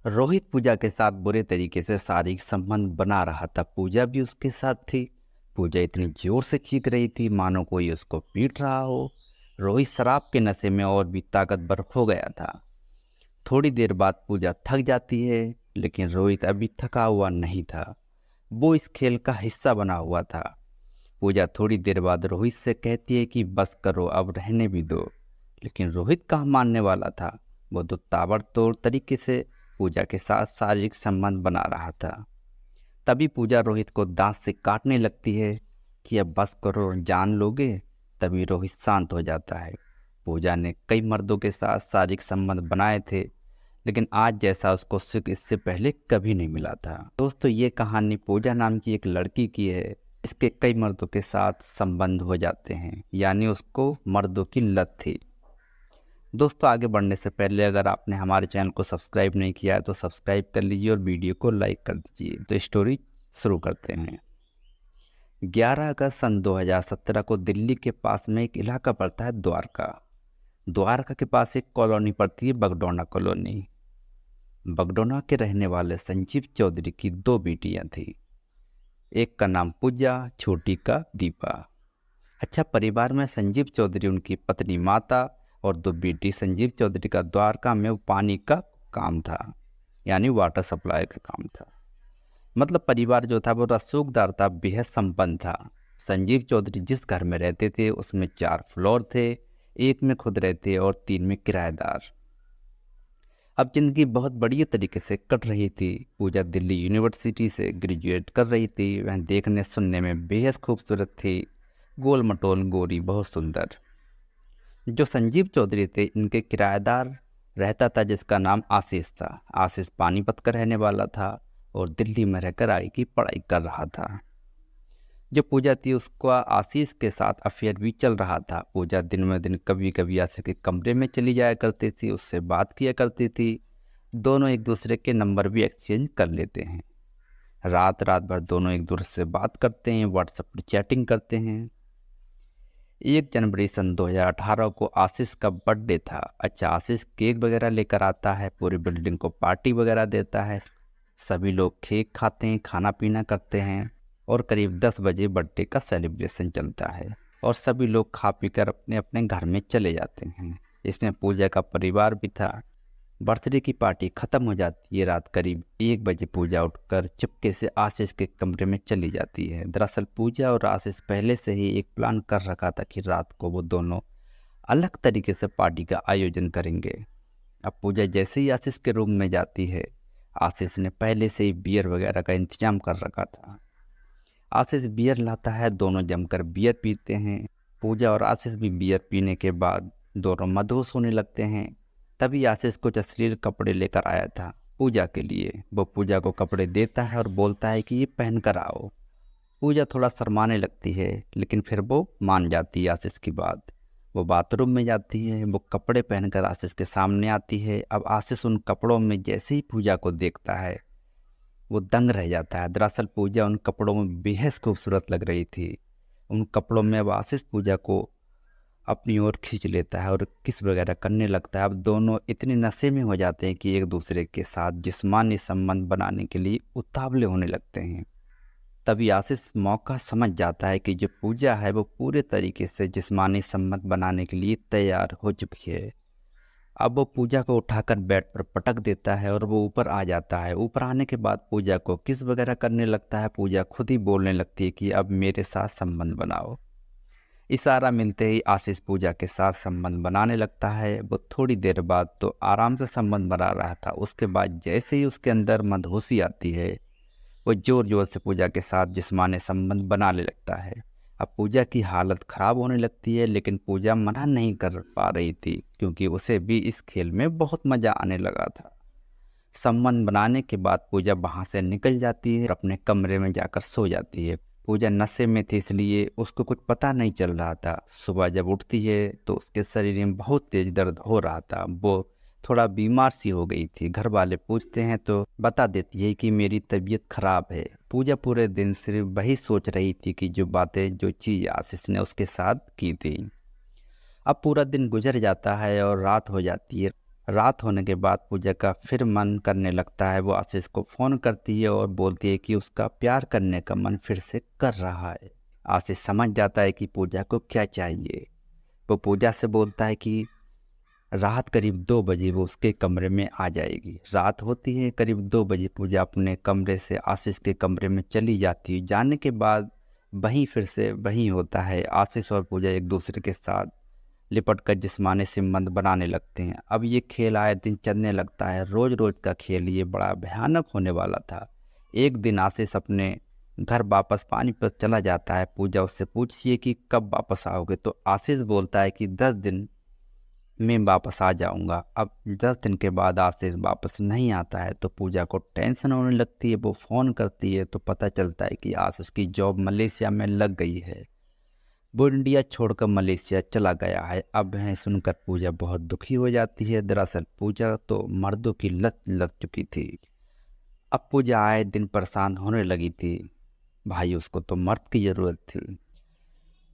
रोहित पूजा के साथ बुरे तरीके से शारीरिक संबंध बना रहा था। पूजा भी उसके साथ थी। पूजा इतनी जोर से चीख रही थी मानो कोई उसको पीट रहा हो। रोहित शराब के नशे में और भी ताकतवर हो गया था। थोड़ी देर बाद पूजा थक जाती है, लेकिन रोहित अभी थका हुआ नहीं था। वो इस खेल का हिस्सा बना हुआ था। पूजा थोड़ी देर बाद रोहित से कहती है कि बस करो, अब रहने भी दो। लेकिन रोहित कहाँ मानने वाला था। वो तो ताबड़तोड़ तरीके से पूजा के साथ शारीरिक संबंध बना रहा था। तभी पूजा रोहित को दांत से काटने लगती है कि अब बस करो, जान लोगे। तभी रोहित शांत हो जाता है। पूजा ने कई मर्दों के साथ शारीरिक संबंध बनाए थे, लेकिन आज जैसा उसको सुख इससे पहले कभी नहीं मिला था। दोस्तों, ये कहानी पूजा नाम की एक लड़की की है। इसके कई मर्दों के साथ संबंध हो जाते हैं, यानी उसको मर्दों की लत थी। दोस्तों, आगे बढ़ने से पहले अगर आपने हमारे चैनल को सब्सक्राइब नहीं किया है तो सब्सक्राइब कर लीजिए और वीडियो को लाइक कर दीजिए। तो स्टोरी शुरू करते हैं। 11 अगस्त सन 2017 को दिल्ली के पास में एक इलाका पड़ता है, द्वारका। द्वारका के पास एक कॉलोनी पड़ती है, बगडोना कॉलोनी। बगडोना के रहने वाले संजीव चौधरी की दो बेटियां थीं। एक का नाम पूजा, छोटी का दीपा। अच्छा, परिवार में संजीव चौधरी, उनकी पत्नी माता और दो बेटी। संजीव चौधरी का द्वारका में पानी का काम था, यानी वाटर सप्लाई का काम था। मतलब परिवार जो था वो रसूखदार था, बेहद संपन्न था। संजीव चौधरी जिस घर में रहते थे उसमें 4 फ्लोर थे। एक में खुद रहते और 3 में किराएदार। अब जिंदगी बहुत बढ़िया तरीके से कट रही थी। पूजा दिल्ली यूनिवर्सिटी से ग्रेजुएट कर रही थी। वह देखने सुनने में बेहद खूबसूरत थी, गोल मटोल, गोरी, बहुत सुंदर। जो संजीव चौधरी थे, इनके किराएदार रहता था जिसका नाम आशीष था। आशीष पानीपत का रहने वाला था और दिल्ली में रहकर आगे की पढ़ाई कर रहा था। जो पूजा थी उसका आशीष के साथ अफेयर भी चल रहा था। पूजा दिन में दिन कभी कभी आशीष के कमरे में चली जाया करती थी, उससे बात किया करती थी। दोनों एक दूसरे के नंबर भी एक्सचेंज कर लेते हैं। रात रात भर दोनों एक दूसरे से बात करते हैं, व्हाट्सएप पर चैटिंग करते हैं। 1 जनवरी सन 2018 को आशीष का बर्थडे था। अच्छा, आशीष केक वगैरह लेकर आता है, पूरी बिल्डिंग को पार्टी वगैरह देता है। सभी लोग केक खाते हैं, खाना पीना करते हैं और करीब 10 बजे बर्थडे का सेलिब्रेशन चलता है और सभी लोग खा पीकर अपने अपने घर में चले जाते हैं। इसमें पूजा का परिवार भी था। बर्थडे की पार्टी खत्म हो जाती है। रात करीब 1 बजे पूजा उठकर चुपके से आशीष के कमरे में चली जाती है। दरअसल पूजा और आशीष पहले से ही एक प्लान कर रखा था कि रात को वो दोनों अलग तरीके से पार्टी का आयोजन करेंगे। अब पूजा जैसे ही आशीष के रूम में जाती है, आशीष ने पहले से ही बियर वगैरह का इंतजाम कर रखा था। आशीष बियर लाता है, दोनों जमकर बियर पीते हैं। पूजा और आशीष भी बियर पीने के बाद दोनों मदहोश होने लगते हैं। तभी आशीष कुछ अश्लील कपड़े लेकर आया था पूजा के लिए। वो पूजा को कपड़े देता है और बोलता है कि ये पहन कर आओ। पूजा थोड़ा शर्माने लगती है, लेकिन फिर वो मान जाती है आशीष की बात। वो बाथरूम में जाती है, वो कपड़े पहनकर आशीष के सामने आती है। अब आशीष उन कपड़ों में जैसे ही पूजा को देखता है, वो दंग रह जाता है। दरअसल पूजा उन कपड़ों में बेहद खूबसूरत लग रही थी। उन कपड़ों में अब आशीष पूजा को अपनी ओर खींच लेता है और किस वगैरह करने लगता है। अब दोनों इतने नशे में हो जाते हैं कि एक दूसरे के साथ जिस्मानी संबंध बनाने के लिए उतावले होने लगते हैं। तभी आशीष मौका समझ जाता है कि जो पूजा है वो पूरे तरीके से जिस्मानी संबंध बनाने के लिए तैयार हो चुकी है। अब वो पूजा को उठाकर बेड पर पटक देता है और वो ऊपर आ जाता है। ऊपर आने के बाद पूजा को किस वगैरह करने लगता है। पूजा खुद ही बोलने लगती है कि अब मेरे साथ संबंध बनाओ। इशारा मिलते ही आशीष पूजा के साथ संबंध बनाने लगता है। वो थोड़ी देर बाद तो आराम से संबंध बना रहा था, उसके बाद जैसे ही उसके अंदर मदहोशी आती है, वो जोर जोर से पूजा के साथ जिस्मानी संबंध बनाने लगता है। अब पूजा की हालत खराब होने लगती है, लेकिन पूजा मना नहीं कर पा रही थी क्योंकि उसे भी इस खेल में बहुत मजा आने लगा था। संबंध बनाने के बाद पूजा वहां से निकल जाती है और अपने कमरे में जाकर सो जाती है। पूजा नशे में थी, इसलिए उसको कुछ पता नहीं चल रहा था। सुबह जब उठती है तो उसके शरीर में बहुत तेज दर्द हो रहा था। वो थोड़ा बीमार सी हो गई थी। घर वाले पूछते हैं तो बता देती है कि मेरी तबीयत खराब है। पूजा पूरे दिन सिर्फ वही सोच रही थी कि जो बातें, जो चीज़ आशीष ने उसके साथ की थी। अब पूरा दिन गुजर जाता है और रात हो जाती है। रात होने के बाद पूजा का फिर मन करने लगता है। वो आशीष को फ़ोन करती है और बोलती है कि उसका प्यार करने का मन फिर से कर रहा है। आशीष समझ जाता है कि पूजा को क्या चाहिए। वो पूजा से बोलता है कि रात करीब 2 बजे वो उसके कमरे में आ जाएगी। रात होती है करीब 2 बजे। पूजा अपने कमरे से आशीष के कमरे में चली जाती है। जाने के बाद वहीं फिर से वही होता है। आशीष और पूजा एक दूसरे के साथ लिपट कर जिस्मानी संबंध बनाने लगते हैं। अब ये खेल आए दिन चलने लगता है। रोज रोज का खेल ये बड़ा भयानक होने वाला था। एक दिन आशीष अपने घर वापस पानीपत चला जाता है। पूजा उससे पूछती है कि कब वापस आओगे, तो आशीष बोलता है कि 10 दिन मैं वापस आ जाऊंगा। अब 10 दिन के बाद आशीष वापस नहीं आता है तो पूजा को टेंशन होने लगती है। वो फ़ोन करती है तो पता चलता है कि आशीष की जॉब मलेशिया में लग गई है। वो इंडिया छोड़कर मलेशिया चला गया है। अब यह सुनकर पूजा बहुत दुखी हो जाती है। दरअसल पूजा तो मर्दों की लत लग चुकी थी। अब पूजा आए दिन परेशान होने लगी थी। भाई उसको तो मर्द की ज़रूरत थी।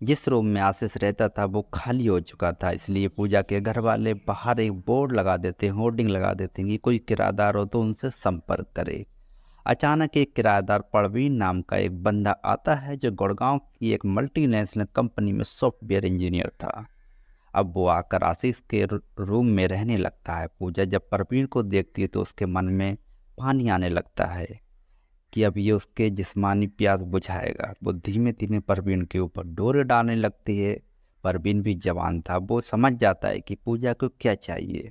जिस रूम में आशीष रहता था वो खाली हो चुका था, इसलिए पूजा के घर वाले बाहर एक बोर्ड लगा देते हैं, होर्डिंग लगा देते हैं कि कोई किराएदार हो तो उनसे संपर्क करे। अचानक एक किराएदार परवीन नाम का एक बंदा आता है जो गुड़गांव की एक मल्टीनेशनल कंपनी में सॉफ्टवेयर इंजीनियर था। अब वो आकर आशीष के रूम में रहने लगता है। पूजा जब परवीन को देखती है तो उसके मन में पानी आने लगता है कि अब ये उसके जिस्मानी प्यास बुझाएगा। वो धीमे धीमे परवीन के ऊपर डोरे डालने लगती है। परवीन भी जवान था। वो समझ जाता है कि पूजा को क्या चाहिए।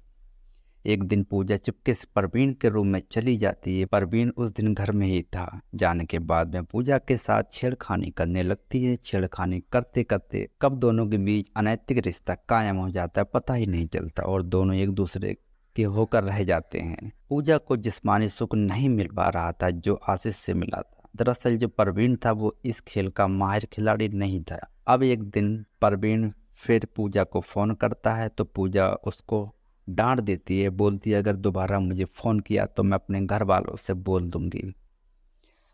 एक दिन पूजा चुपके से परवीन के रूम में चली जाती है। परवीन उस दिन घर में ही था। जाने के बाद में पूजा के साथ छेड़खानी करने लगती है। छेड़खानी करते करते कब दोनों के बीच अनैतिक रिश्ता कायम हो जाता है पता ही नहीं चलता और दोनों एक दूसरे के होकर रह जाते हैं। पूजा को जिस्मानी सुख नहीं मिल पा रहा था जो आशीष से मिला था। दरअसल जो परवीन था वो इस खेल का माहिर खिलाड़ी नहीं था। अब एक दिन परवीन फिर पूजा को फ़ोन करता है तो पूजा उसको डांट देती है। बोलती है अगर दोबारा मुझे फ़ोन किया तो मैं अपने घर वालों से बोल दूंगी।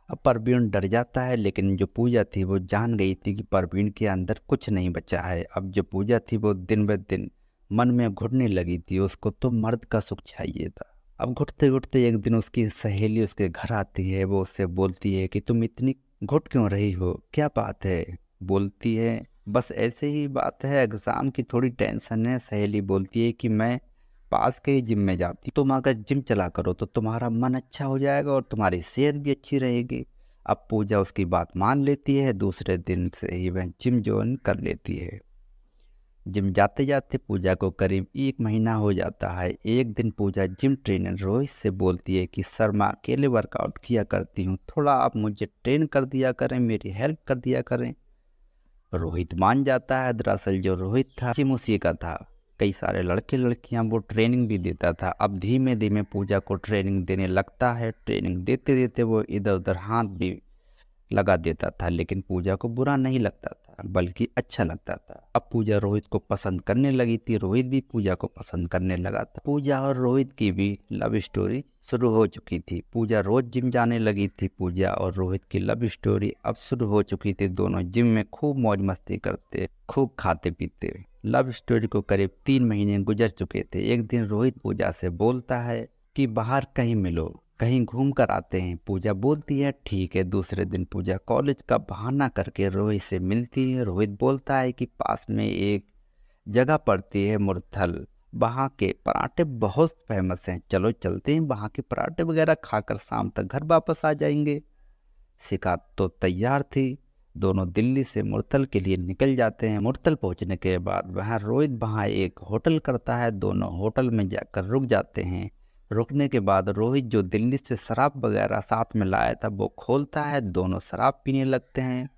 अब परवीन डर जाता है, लेकिन जो पूजा थी वो जान गई थी कि परवीन के अंदर कुछ नहीं बचा है। अब जो पूजा थी वो दिन ब दिन मन में घुटने लगी थी। उसको तो मर्द का सुख चाहिए था। अब घुटते घुटते एक दिन उसकी सहेली उसके घर आती है। वो उससे बोलती है कि तुम इतनी घुट क्यों रही हो, क्या बात है। बोलती है बस ऐसे ही बात है, एग्ज़ाम की थोड़ी टेंशन है। सहेली बोलती है कि मैं पास के ही जिम में जाती, तुम अगर जिम चला करो तो तुम्हारा मन अच्छा हो जाएगा और तुम्हारी सेहत भी अच्छी रहेगी। अब पूजा उसकी बात मान लेती है। दूसरे दिन से ही वह जिम ज्वाइन कर लेती है। जिम जाते जाते पूजा को करीब 1 महीना हो जाता है। एक दिन पूजा जिम ट्रेनर रोहित से बोलती है कि सर मैं अकेले वर्कआउट किया करती हूँ, थोड़ा आप मुझे ट्रेन कर दिया करें, मेरी हेल्प कर दिया करें। रोहित मान जाता है। दरअसल जो रोहित था जिम उसी का था। कई सारे लड़के लड़कियां वो ट्रेनिंग भी देता था। अब धीमे धीमे पूजा को ट्रेनिंग देने लगता है। ट्रेनिंग देते देते वो इधर उधर हाथ भी लगा देता था, लेकिन पूजा को बुरा नहीं लगता था बल्कि अच्छा लगता था। अब पूजा रोहित को पसंद करने लगी थी। रोहित भी पूजा को पसंद करने लगा था। पूजा और रोहित की भी लव स्टोरी शुरू हो चुकी थी। पूजा रोज जिम जाने लगी थी। पूजा और रोहित की लव स्टोरी अब शुरू हो चुकी थी। दोनों जिम में खूब मौज मस्ती करते, खूब खाते पीते। लव स्टोरी को करीब 3 महीने गुजर चुके थे। एक दिन रोहित पूजा से बोलता है कि बाहर कहीं मिलो, कहीं घूम कर आते हैं। पूजा बोलती है ठीक है। दूसरे दिन पूजा कॉलेज का बहाना करके रोहित से मिलती है। रोहित बोलता है कि पास में एक जगह पड़ती है मुरथल, वहाँ के पराठे बहुत फेमस हैं, चलो चलते हैं, वहाँ के पराठे वगैरह खाकर शाम तक घर वापस आ जाएंगे। शिकायत तो तैयार थी। दोनों दिल्ली से मुरथल के लिए निकल जाते हैं। मुरथल पहुंचने के बाद वहाँ रोहित वहाँ एक होटल करता है। दोनों होटल में जाकर रुक जाते हैं। रुकने के बाद रोहित जो दिल्ली से शराब वगैरह साथ में लाया था वो खोलता है। दोनों शराब पीने लगते हैं।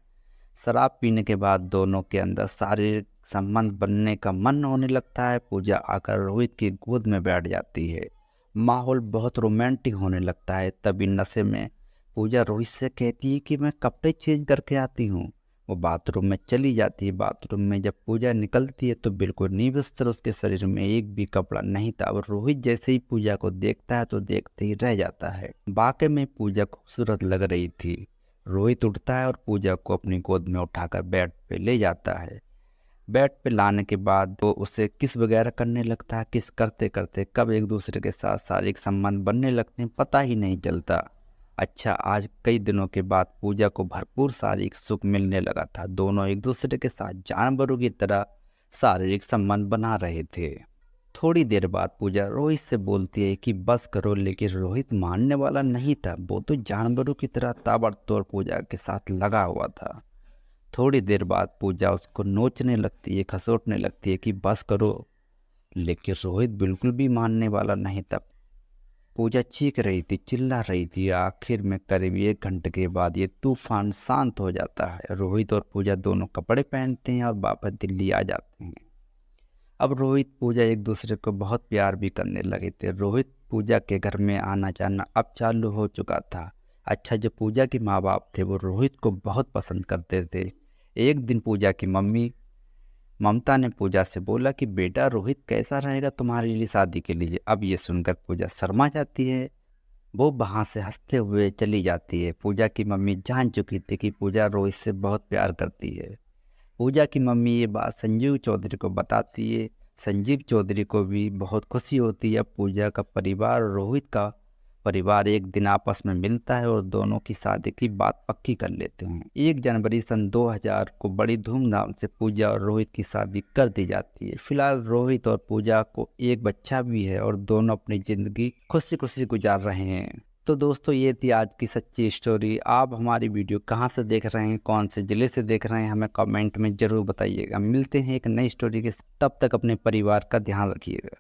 शराब पीने के बाद दोनों के अंदर शारीरिक संबंध बनने का मन होने लगता है। पूजा आकर रोहित की गोद में बैठ जाती है। माहौल बहुत रोमांटिक होने लगता है। तभी नशे में पूजा रोहित से कहती है कि मैं कपड़े चेंज करके आती हूँ। वो बाथरूम में चली जाती है। बाथरूम में जब पूजा निकलती है तो बिल्कुल निवस्त्र उसके शरीर में एक भी कपड़ा नहीं था। और रोहित जैसे ही पूजा को देखता है तो देखते ही रह जाता है। वाकई में पूजा खूबसूरत लग रही थी। रोहित उठता है और पूजा को अपनी गोद में उठाकर बेड पे ले जाता है। बेड पे लाने के बाद वो उसे किस वगैरह करने लगता है। किस करते करते कब एक दूसरे के साथ शारीरिक संबंध बनने लगते हैं पता ही नहीं चलता। अच्छा, आज कई दिनों के बाद पूजा को भरपूर शारीरिक सुख मिलने लगा था। दोनों एक दूसरे के साथ जानवरों की तरह शारीरिक संबंध बना रहे थे। थोड़ी देर बाद पूजा रोहित से बोलती है कि बस करो, लेकिन रोहित मानने वाला नहीं था। वो तो जानवरों की तरह ताबड़तोड़ पूजा के साथ लगा हुआ था। थोड़ी देर बाद पूजा उसको नोचने लगती है, खसोटने लगती है कि बस करो, लेकिन रोहित बिल्कुल भी मानने वाला नहीं था। पूजा चीख रही थी, चिल्ला रही थी। आखिर में करीब 1 घंटे के बाद ये तूफान शांत हो जाता है। रोहित और पूजा दोनों कपड़े पहनते हैं और वापस दिल्ली आ जाते हैं। अब रोहित पूजा एक दूसरे को बहुत प्यार भी करने लगे थे। रोहित पूजा के घर में आना जाना अब चालू हो चुका था। अच्छा, जो पूजा के माँ बाप थे वो रोहित को बहुत पसंद करते थे। एक दिन पूजा की मम्मी ममता ने पूजा से बोला कि बेटा, रोहित कैसा रहेगा तुम्हारे लिए शादी के लिए। अब ये सुनकर पूजा शर्मा जाती है। वो वहाँ से हंसते हुए चली जाती है। पूजा की मम्मी जान चुकी थी कि पूजा रोहित से बहुत प्यार करती है। पूजा की मम्मी ये बात संजीव चौधरी को बताती है। संजीव चौधरी को भी बहुत खुशी होती है। पूजा का परिवार और रोहित का परिवार एक दिन आपस में मिलता है और दोनों की शादी की बात पक्की कर लेते हैं। 1 जनवरी सन 2000 को बड़ी धूमधाम से पूजा और रोहित की शादी कर दी जाती है। फिलहाल रोहित और पूजा को एक बच्चा भी है और दोनों अपनी जिंदगी खुशी खुशी गुजार रहे हैं। तो दोस्तों, ये थी आज की सच्ची स्टोरी। आप हमारी वीडियो कहाँ से देख रहे हैं, कौन से जिले से देख रहे हैं, हमें कमेंट में ज़रूर बताइएगा। मिलते हैं एक नई स्टोरी के साथ। तब तक अपने परिवार का ध्यान रखिएगा।